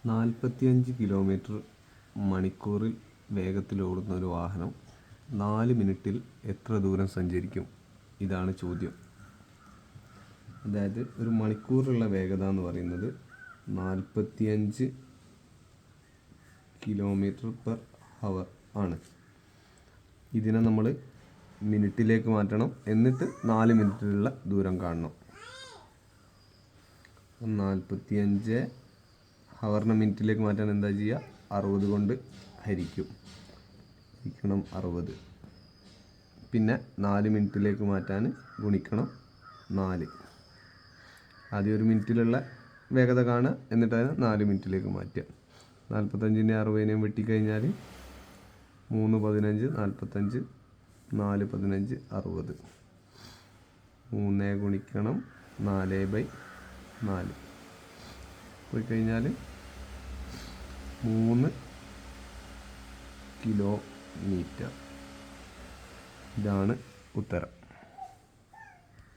45 kilometre മണിക്കൂറിൽ വേഗത്തിലോടുന്ന ഒരു വാഹനം 4 മിനിറ്റിൽ എത്ര ദൂരം സഞ്ചരിക്കും? ഇതാണ് ചോദ്യം. അതായത് ഒരു മണിക്കൂറുള്ള വേഗത എന്ന് പറയുന്നത് 45 km/h ആണ്. ഇതിനെ നമ്മൾ മിനിറ്റിലേക്ക് മാറ്റണം, എന്നിട്ട് 4 മിനിറ്റിലുള്ള ദൂരം കാണണം. 45 ഹവറിനെ മിനിറ്റിലേക്ക് മാറ്റാൻ എന്താ ചെയ്യുക? 60 കൊണ്ട് ഹരിക്കണം 60. പിന്നെ 4 മിനിറ്റിലേക്ക് മാറ്റാൻ ഗുണിക്കണം 4. ആദ്യം ഒരു മിനിറ്റിലുള്ള വേഗത കാണുക, എന്നിട്ട് അതിനെ 4 മിനിറ്റിലേക്ക് മാറ്റുക. 45നെ 60നെയും വെട്ടിക്കഴിഞ്ഞാൽ 3 15 45, 4 15 60. 3 ഗുണിക്കണം 4/4 പോയി കഴിഞ്ഞാൽ 3 കിലോമീറ്റർ. ഇതാണ് ഉത്തരം.